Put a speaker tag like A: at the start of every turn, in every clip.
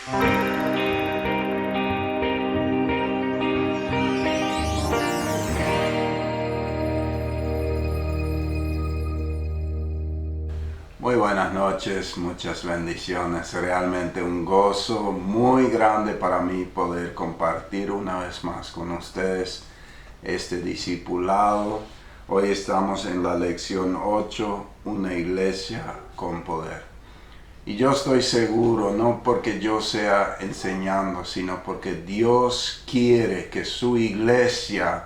A: Muy buenas noches, muchas bendiciones. Realmente un gozo muy grande para mí poder compartir una vez más con ustedes este discipulado. Hoy estamos en la lección 8, una iglesia con poder. Y yo estoy seguro, no porque yo sea enseñando, sino porque Dios quiere que su iglesia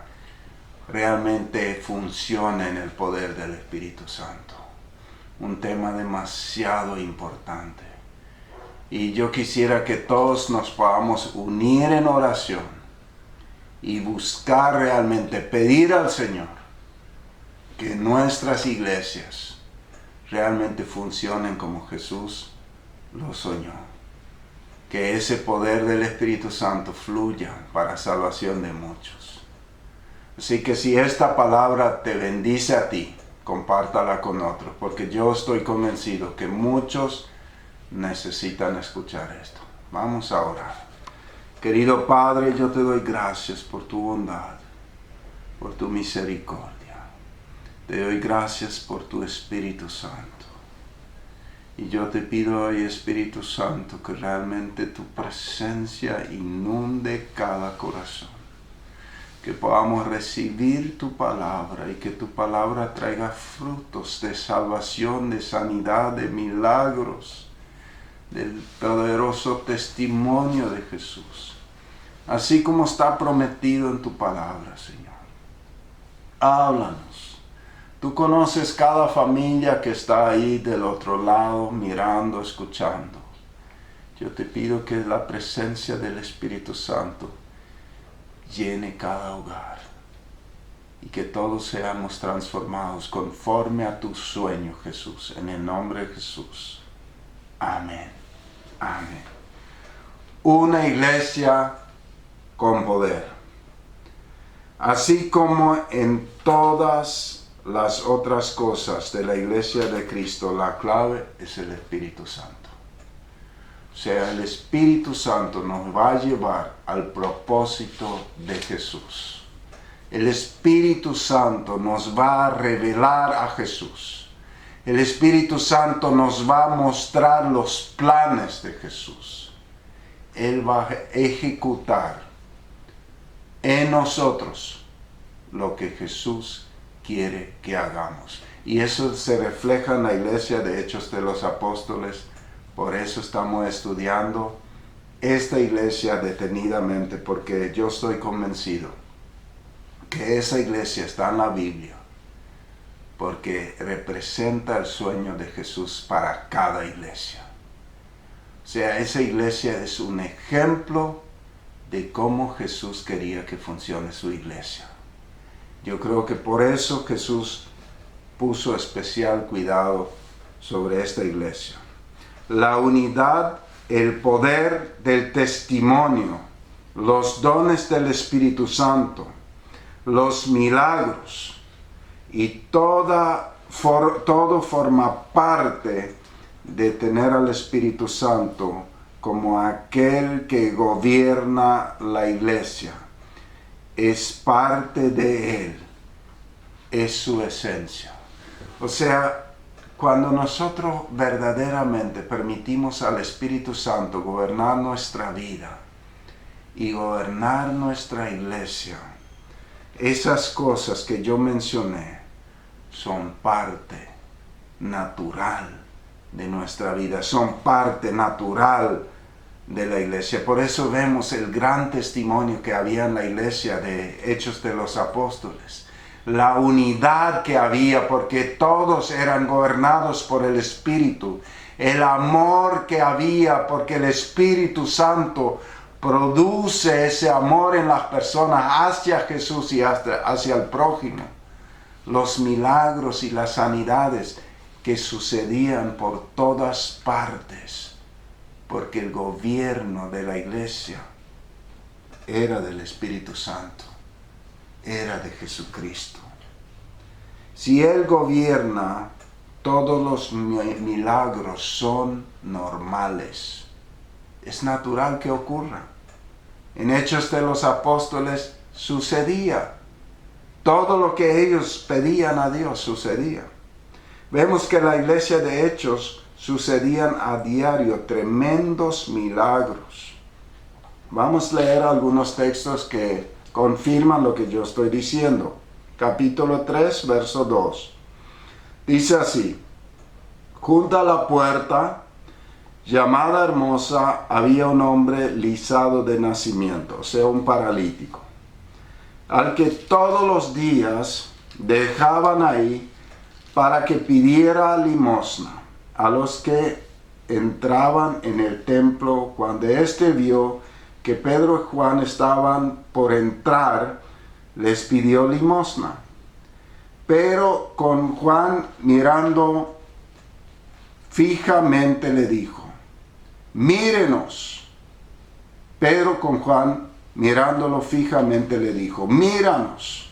A: realmente funcione en el poder del Espíritu Santo. Un tema demasiado importante. Y yo quisiera que todos nos podamos unir en oración y buscar realmente, pedir al Señor que nuestras iglesias realmente funcionen como Jesús lo soñó. Que ese poder del Espíritu Santo fluya para salvación de muchos. Así que si esta palabra te bendice a ti, compártala con otros, porque yo estoy convencido que muchos necesitan escuchar esto. Vamos a orar. Querido Padre, yo te doy gracias por tu bondad, por tu misericordia. Te doy gracias por tu Espíritu Santo. Y yo te pido hoy, Espíritu Santo, que realmente tu presencia inunde cada corazón. Que podamos recibir tu palabra y que tu palabra traiga frutos de salvación, de sanidad, de milagros, del poderoso testimonio de Jesús. Así como está prometido en tu palabra, Señor. Háblanos. Tú conoces cada familia que está ahí del otro lado, mirando, escuchando. Yo te pido que la presencia del Espíritu Santo llene cada hogar y que todos seamos transformados conforme a tu sueño, Jesús, en el nombre de Jesús. Amén. Amén. Una iglesia con poder. Así como en todas las otras cosas de la iglesia de Cristo, la clave es el Espíritu Santo. O sea, el Espíritu Santo nos va a llevar al propósito de Jesús. El Espíritu Santo nos va a revelar a Jesús. El Espíritu Santo nos va a mostrar los planes de Jesús. Él va a ejecutar en nosotros lo que Jesús quiere que hagamos. Y eso se refleja en la iglesia de Hechos de los Apóstoles. Por eso estamos estudiando esta iglesia detenidamente, porque yo estoy convencido que esa iglesia está en la Biblia, porque representa el sueño de Jesús para cada iglesia. O sea, esa iglesia es un ejemplo de cómo Jesús quería que funcione su iglesia. Yo creo que por eso Jesús puso especial cuidado sobre esta iglesia. La unidad, el poder del testimonio, los dones del Espíritu Santo, los milagros y todo forma parte de tener al Espíritu Santo como aquel que gobierna la iglesia. Es parte de Él, es su esencia. O sea, cuando nosotros verdaderamente permitimos al Espíritu Santo gobernar nuestra vida y gobernar nuestra iglesia, esas cosas que yo mencioné son parte natural de nuestra vida, son parte natural de la iglesia. Por eso vemos el gran testimonio que había en la iglesia de Hechos de los Apóstoles. La unidad que había, porque todos eran gobernados por el Espíritu. El amor que había, porque el Espíritu Santo produce ese amor en las personas hacia Jesús y hacia el prójimo. Los milagros y las sanidades que sucedían por todas partes, porque el gobierno de la iglesia era del Espíritu Santo. Era de Jesucristo. Si Él gobierna, todos los milagros son normales. Es natural que ocurra. En Hechos de los Apóstoles sucedía. Todo lo que ellos pedían a Dios sucedía. Vemos que en la iglesia de Hechos sucedían a diario tremendos milagros. Vamos a leer algunos textos que confirman lo que yo estoy diciendo. Capítulo 3, verso 2. Dice así: junto a la puerta, llamada Hermosa, había un hombre lisado de nacimiento, o sea, un paralítico, al que todos los días dejaban ahí para que pidiera limosna a los que entraban en el templo. Cuando éste vio que Pedro y Juan estaban por entrar, les pidió limosna. Pero con Juan mirando fijamente le dijo: mírenos. Pedro con Juan mirándolo fijamente le dijo: míranos.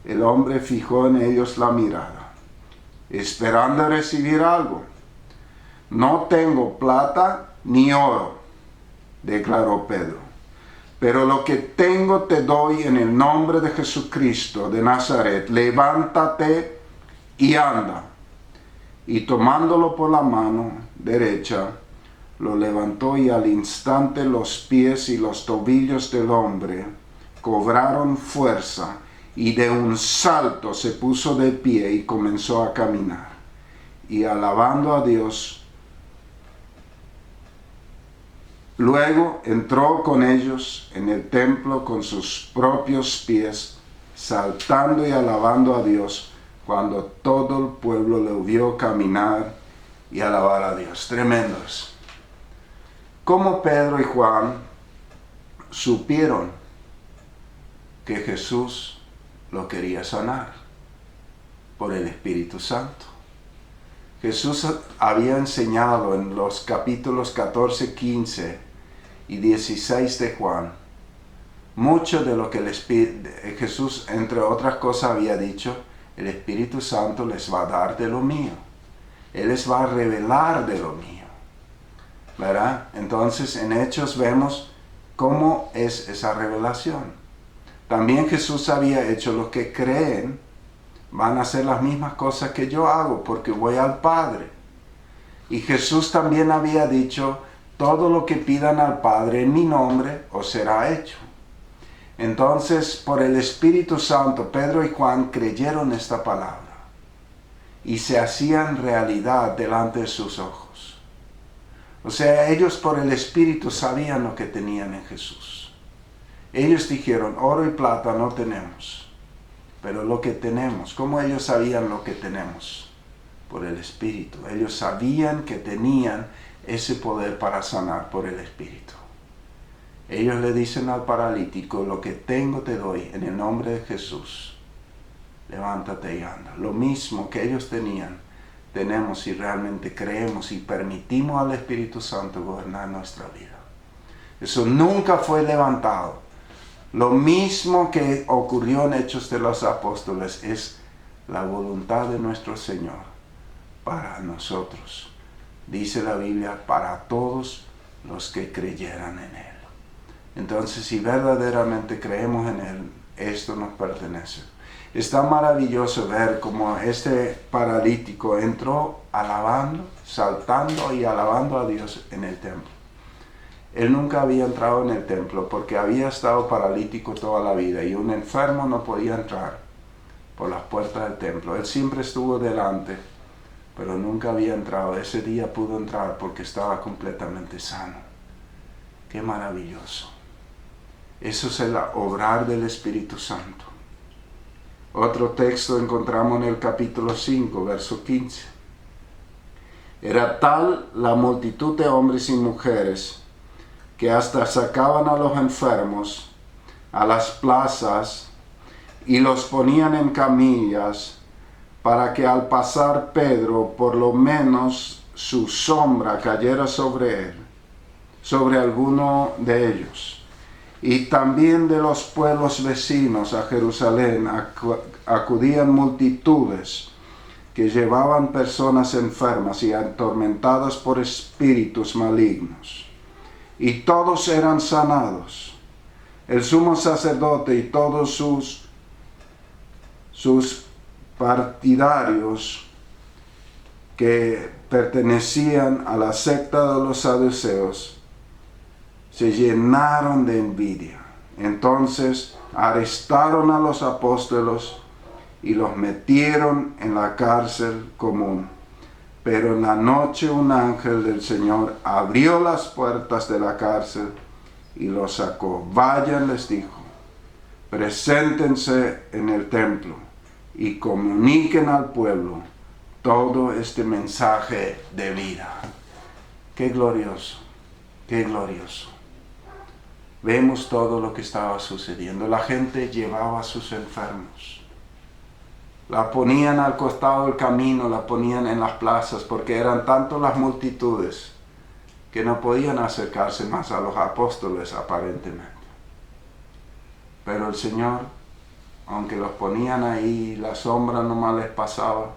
A: El hombre fijó en ellos la mirada, esperando recibir algo. No tengo plata ni oro, declaró Pedro, pero lo que tengo te doy en el nombre de Jesucristo de Nazaret. Levántate y anda. Y tomándolo por la mano derecha, lo levantó, y al instante los pies y los tobillos del hombre cobraron fuerza, y de un salto se puso de pie y comenzó a caminar. Y alabando a Dios, luego entró con ellos en el templo con sus propios pies, saltando y alabando a Dios, cuando todo el pueblo le vio caminar y alabar a Dios. Tremendos. Como Pedro y Juan supieron que Jesús lo quería sanar por el Espíritu Santo. Jesús había enseñado en los capítulos 14, 15 y 16 de Juan mucho de lo que Jesús, entre otras cosas, había dicho: el Espíritu Santo les va a dar de lo mío. Él les va a revelar de lo mío. ¿Verdad? Entonces en Hechos vemos cómo es esa revelación. También Jesús había hecho: los que creen van a hacer las mismas cosas que yo hago, porque voy al Padre. Y Jesús también había dicho: todo lo que pidan al Padre en mi nombre os será hecho. Entonces, por el Espíritu Santo, Pedro y Juan creyeron esta palabra y se hacían realidad delante de sus ojos. O sea, ellos por el Espíritu sabían lo que tenían en Jesús. Ellos dijeron: oro y plata no tenemos, pero lo que tenemos. ¿Cómo ellos sabían lo que tenemos? Por el Espíritu. Ellos sabían que tenían ese poder para sanar por el Espíritu. Ellos le dicen al paralítico: lo que tengo te doy en el nombre de Jesús. Levántate y anda. Lo mismo que ellos tenían, tenemos si realmente creemos y permitimos al Espíritu Santo gobernar nuestra vida. Eso nunca fue levantado. Lo mismo que ocurrió en Hechos de los Apóstoles es la voluntad de nuestro Señor para nosotros. Dice la Biblia: para todos los que creyeran en Él. Entonces, si verdaderamente creemos en Él, esto nos pertenece. Está maravilloso ver cómo este paralítico entró alabando, saltando y alabando a Dios en el templo. Él nunca había entrado en el templo porque había estado paralítico toda la vida y un enfermo no podía entrar por las puertas del templo. Él siempre estuvo delante, pero nunca había entrado. Ese día pudo entrar porque estaba completamente sano. ¡Qué maravilloso! Eso es el obrar del Espíritu Santo. Otro texto encontramos en el capítulo 5, verso 15. Era tal la multitud de hombres y mujeres que hasta sacaban a los enfermos a las plazas y los ponían en camillas, para que al pasar Pedro, por lo menos su sombra cayera sobre él, sobre alguno de ellos. Y también de los pueblos vecinos a Jerusalén acudían multitudes que llevaban personas enfermas y atormentadas por espíritus malignos, y todos eran sanados. El sumo sacerdote y todos sus partidarios que pertenecían a la secta de los saduceos se llenaron de envidia. Entonces arrestaron a los apóstoles y los metieron en la cárcel común. Pero en la noche un ángel del Señor abrió las puertas de la cárcel y los sacó. Vayan, les dijo, preséntense en el templo y comuniquen al pueblo todo este mensaje de vida. Qué glorioso, qué glorioso. Vemos todo lo que estaba sucediendo. La gente llevaba a sus enfermos. La ponían al costado del camino, la ponían en las plazas, porque eran tanto las multitudes que no podían acercarse más a los apóstoles aparentemente. Pero el Señor, aunque los ponían ahí, la sombra nomás les pasaba,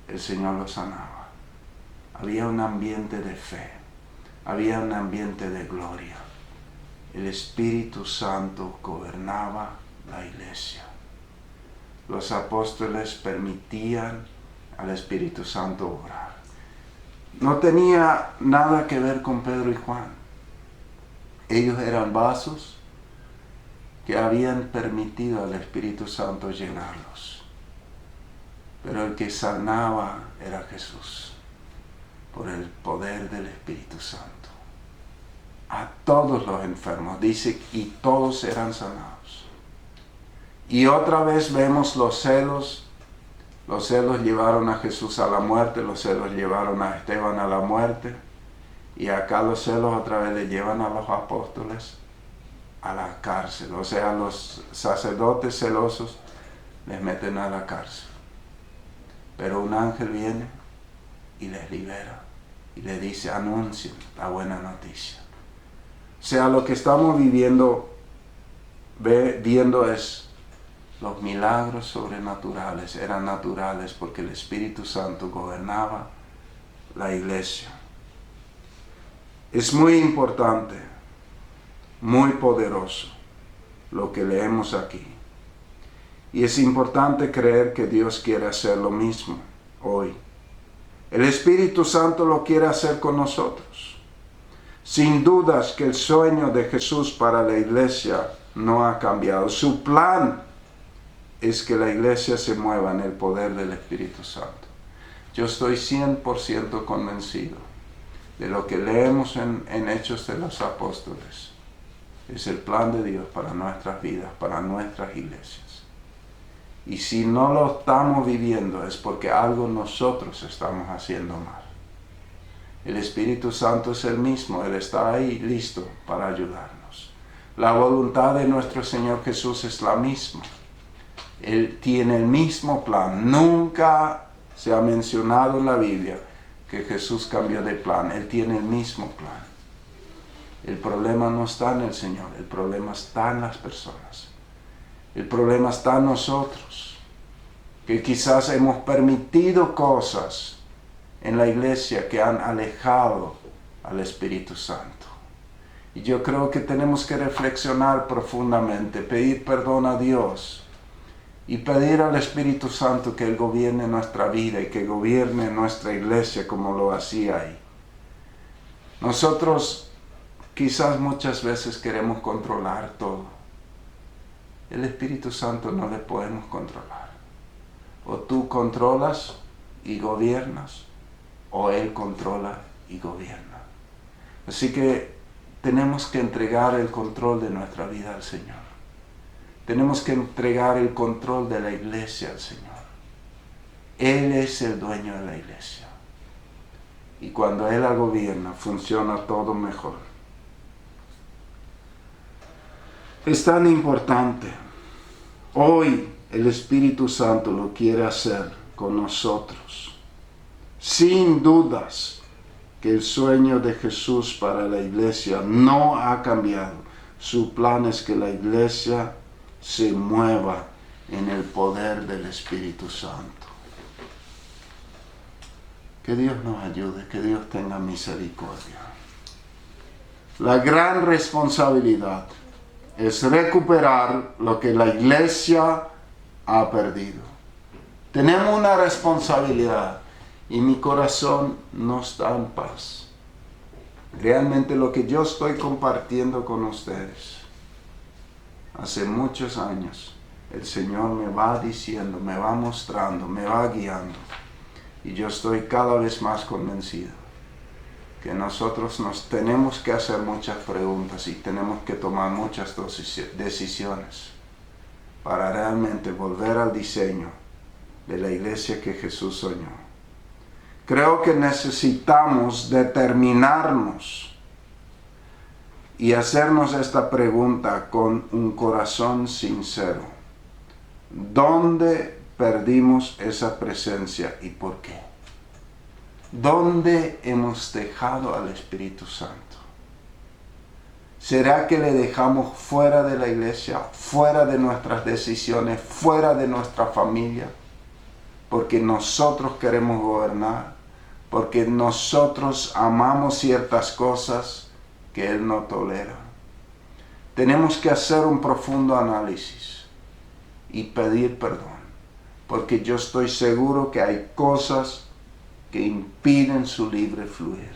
A: el Señor los sanaba. Había un ambiente de fe, había un ambiente de gloria. El Espíritu Santo gobernaba la iglesia. Los apóstoles permitían al Espíritu Santo obrar. No tenía nada que ver con Pedro y Juan. Ellos eran vasos que habían permitido al Espíritu Santo llenarlos. Pero el que sanaba era Jesús, por el poder del Espíritu Santo. A todos los enfermos, dice, y todos eran sanados. Y otra vez vemos los celos. Los celos llevaron a Jesús a la muerte, los celos llevaron a Esteban a la muerte. Y acá los celos otra vez le llevan a los apóstoles a la cárcel. O sea, los sacerdotes celosos les meten a la cárcel. Pero un ángel viene y les libera y les dice, anuncien la buena noticia. O sea, lo que estamos viendo es los milagros sobrenaturales. Eran naturales porque el Espíritu Santo gobernaba la iglesia. Es muy importante, muy poderoso lo que leemos aquí. Y es importante creer que Dios quiere hacer lo mismo hoy. El Espíritu Santo lo quiere hacer con nosotros. Sin dudas que el sueño de Jesús para la iglesia no ha cambiado. Su plan es que la iglesia se mueva en el poder del Espíritu Santo. Yo estoy 100% convencido de lo que leemos en Hechos de los Apóstoles. Es el plan de Dios para nuestras vidas, para nuestras iglesias. Y si no lo estamos viviendo es porque algo nosotros estamos haciendo mal. El Espíritu Santo es el mismo, Él está ahí listo para ayudarnos. La voluntad de nuestro Señor Jesús es la misma. Él tiene el mismo plan. Nunca se ha mencionado en la Biblia que Jesús cambió de plan. Él tiene el mismo plan. El problema no está en el Señor, el problema está en las personas. El problema está en nosotros, que quizás hemos permitido cosas en la iglesia que han alejado al Espíritu Santo. Y yo creo que tenemos que reflexionar profundamente, pedir perdón a Dios y pedir al Espíritu Santo que Él gobierne nuestra vida y que gobierne nuestra iglesia como lo hacía ahí. Nosotros quizás muchas veces queremos controlar todo. El Espíritu Santo no le podemos controlar. O tú controlas y gobiernas, o Él controla y gobierna. Así que tenemos que entregar el control de nuestra vida al Señor. Tenemos que entregar el control de la iglesia al Señor. Él es el dueño de la iglesia. Y cuando Él la gobierna, funciona todo mejor. Es tan importante. Hoy el Espíritu Santo lo quiere hacer con nosotros. Sin dudas que el sueño de Jesús para la iglesia no ha cambiado. Su plan es que la iglesia se mueva en el poder del Espíritu Santo. Que Dios nos ayude, que Dios tenga misericordia. La gran responsabilidad es recuperar lo que la iglesia ha perdido. Tenemos una responsabilidad y mi corazón no está en paz. Realmente lo que yo estoy compartiendo con ustedes, hace muchos años, el Señor me va diciendo, me va mostrando, me va guiando. Y yo estoy cada vez más convencido que nosotros nos tenemos que hacer muchas preguntas y tenemos que tomar muchas decisiones para realmente volver al diseño de la iglesia que Jesús soñó. Creo que necesitamos determinarnos y hacernos esta pregunta con un corazón sincero. ¿Dónde perdimos esa presencia y por qué? ¿Dónde hemos dejado al Espíritu Santo? ¿Será que le dejamos fuera de la iglesia, fuera de nuestras decisiones, fuera de nuestra familia? Porque nosotros queremos gobernar, porque nosotros amamos ciertas cosas que Él no tolera. Tenemos que hacer un profundo análisis y pedir perdón, porque yo estoy seguro que hay cosas que impiden su libre fluir.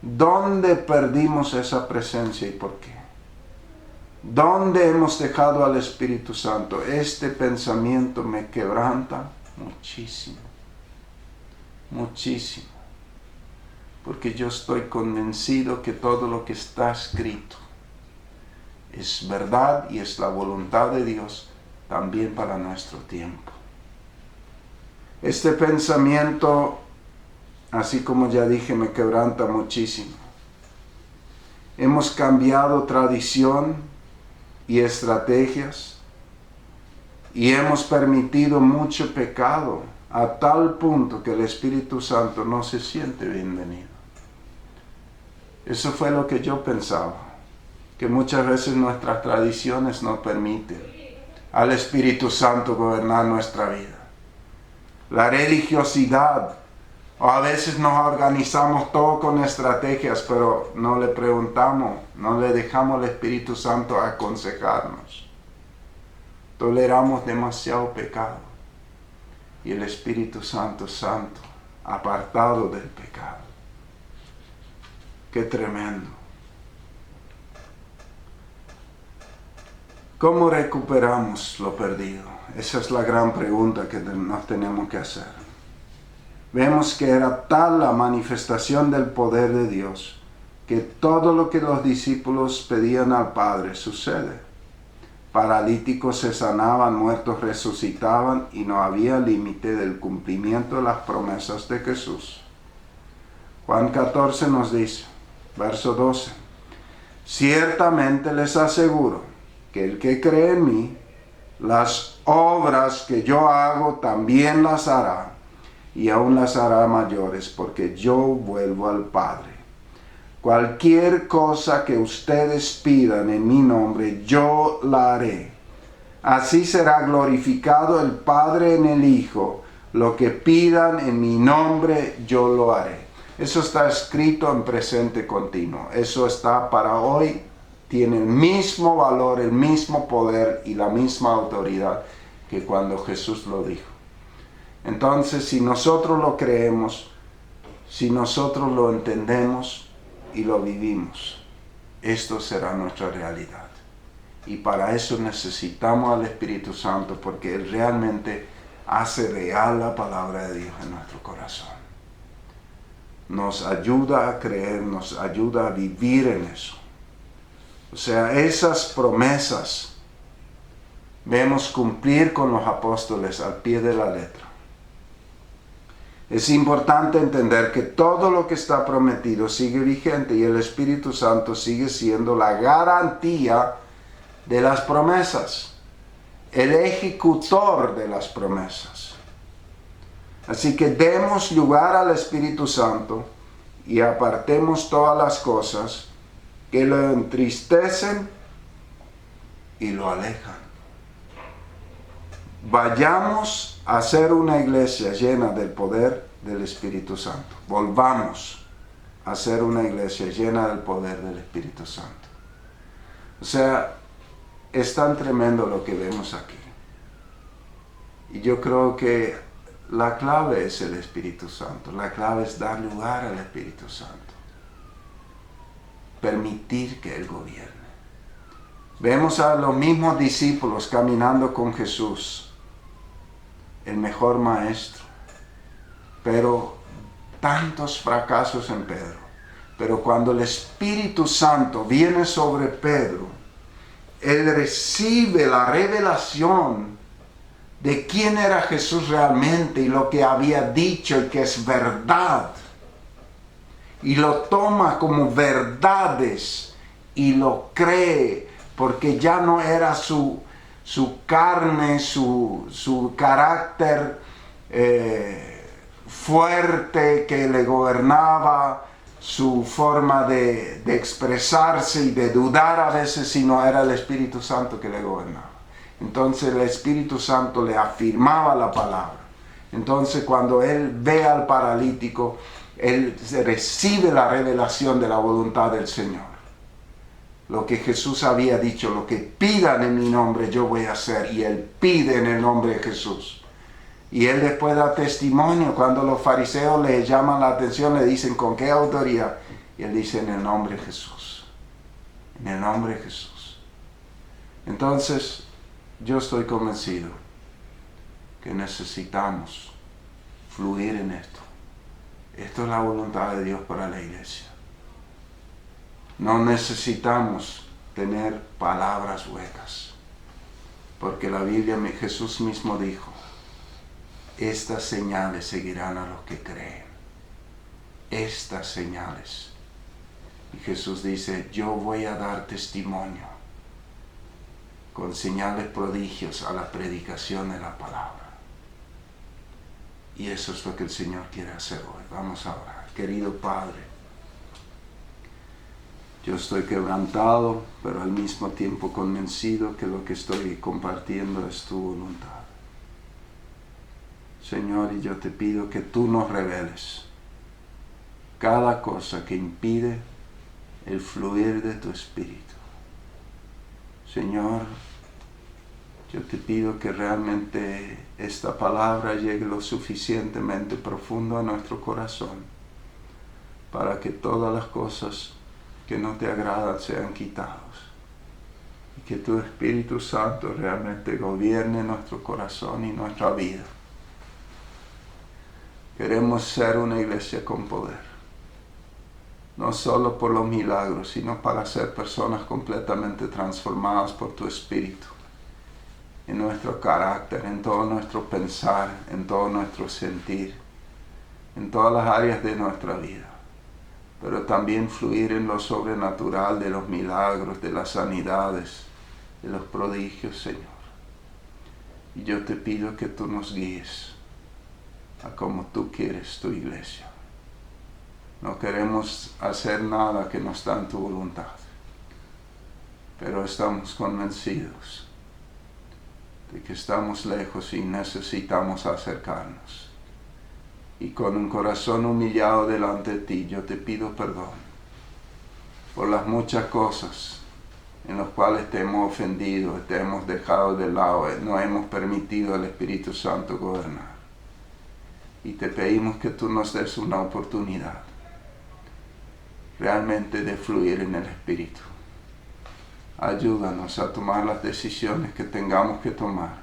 A: ¿Dónde perdimos esa presencia y por qué? ¿Dónde hemos dejado al Espíritu Santo? Este pensamiento me quebranta muchísimo, muchísimo, porque yo estoy convencido que todo lo que está escrito es verdad y es la voluntad de Dios también para nuestro tiempo. Este pensamiento, así como ya dije, me quebranta muchísimo. Hemos cambiado tradición y estrategias y hemos permitido mucho pecado a tal punto que el Espíritu Santo no se siente bienvenido. Eso fue lo que yo pensaba, que muchas veces nuestras tradiciones no permiten al Espíritu Santo gobernar nuestra vida. La religiosidad, o a veces nos organizamos todo con estrategias, pero no le preguntamos, no le dejamos al Espíritu Santo aconsejarnos. Toleramos demasiado pecado y el Espíritu Santo, apartado del pecado. Qué tremendo. ¿Cómo recuperamos lo perdido? Esa es la gran pregunta que nos tenemos que hacer. Vemos que era tal la manifestación del poder de Dios que todo lo que los discípulos pedían al Padre sucede. Paralíticos se sanaban, muertos resucitaban y no había límite del cumplimiento de las promesas de Jesús. Juan 14 nos dice, verso 12, ciertamente les aseguro que el que cree en mí, las obras que yo hago también las hará, y aún las hará mayores, porque yo vuelvo al Padre. Cualquier cosa que ustedes pidan en mi nombre, yo la haré. Así será glorificado el Padre en el Hijo. Lo que pidan en mi nombre, yo lo haré. Eso está escrito en presente continuo. Eso está para hoy. Tiene el mismo valor, el mismo poder y la misma autoridad que cuando Jesús lo dijo. Entonces, si nosotros lo creemos, si nosotros lo entendemos y lo vivimos, esto será nuestra realidad. Y para eso necesitamos al Espíritu Santo, porque Él realmente hace real la palabra de Dios en nuestro corazón. Nos ayuda a creer, nos ayuda a vivir en eso. O sea, esas promesas vemos cumplir con los apóstoles al pie de la letra. Es importante entender que todo lo que está prometido sigue vigente y el Espíritu Santo sigue siendo la garantía de las promesas, el ejecutor de las promesas. Así que demos lugar al Espíritu Santo y apartemos todas las cosas que lo entristecen y lo alejan. Vayamos a ser una iglesia llena del poder del Espíritu Santo. Volvamos a ser una iglesia llena del poder del Espíritu Santo. O sea, es tan tremendo lo que vemos aquí. Y yo creo que la clave es el Espíritu Santo. La clave es dar lugar al Espíritu Santo. Permitir que Él gobierne. Vemos a los mismos discípulos caminando con Jesús, el mejor maestro, pero tantos fracasos en Pedro. Pero cuando el Espíritu Santo viene sobre Pedro, él recibe la revelación de quién era Jesús realmente y lo que había dicho y que es verdad. Y lo toma como verdades y lo cree, porque ya no era su carne, su carácter fuerte que le gobernaba, su forma de expresarse y de dudar a veces, sino era el Espíritu Santo que le gobernaba. Entonces el Espíritu Santo le afirmaba la palabra. Entonces cuando él ve al paralítico, él recibe la revelación de la voluntad del Señor. Lo que Jesús había dicho, lo que pidan en mi nombre yo voy a hacer, y él pide en el nombre de Jesús. Y él después da testimonio cuando los fariseos le llaman la atención, le dicen ¿con qué autoridad? Y él dice en el nombre de Jesús. En el nombre de Jesús. Entonces, yo estoy convencido que necesitamos fluir en esto. Esto es la voluntad de Dios para la iglesia. No necesitamos tener palabras huecas, porque la Biblia, Jesús mismo dijo, estas señales seguirán a los que creen. Estas señales. Y Jesús dice, yo voy a dar testimonio con señales prodigios a la predicación de la palabra. Y eso es lo que el Señor quiere hacer hoy. Vamos a orar. Querido Padre, yo estoy quebrantado, pero al mismo tiempo convencido que lo que estoy compartiendo es tu voluntad. Señor, y yo te pido que tú nos reveles cada cosa que impide el fluir de tu Espíritu. Señor, yo te pido que realmente esta palabra llegue lo suficientemente profundo a nuestro corazón para que todas las cosas que no te agradan sean quitadas y que tu Espíritu Santo realmente gobierne nuestro corazón y nuestra vida. Queremos ser una iglesia con poder, no solo por los milagros, sino para ser personas completamente transformadas por tu Espíritu, en nuestro carácter, en todo nuestro pensar, en todo nuestro sentir, en todas las áreas de nuestra vida, pero también fluir en lo sobrenatural de los milagros, de las sanidades, de los prodigios, Señor. Y yo te pido que tú nos guíes a como tú quieres tu iglesia. No queremos hacer nada que no está en tu voluntad, pero estamos convencidos de que estamos lejos y necesitamos acercarnos. Y con un corazón humillado delante de ti, yo te pido perdón por las muchas cosas en las cuales te hemos ofendido, te hemos dejado de lado, no hemos permitido al Espíritu Santo gobernar. Y te pedimos que tú nos des una oportunidad realmente de fluir en el Espíritu. Ayúdanos a tomar las decisiones que tengamos que tomar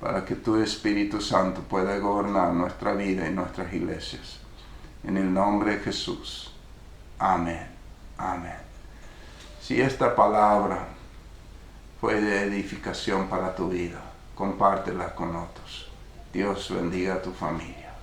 A: para que tu Espíritu Santo pueda gobernar nuestra vida y nuestras iglesias. En el nombre de Jesús. Amén. Amén. Si esta palabra fue de edificación para tu vida, compártela con otros. Dios bendiga a tu familia.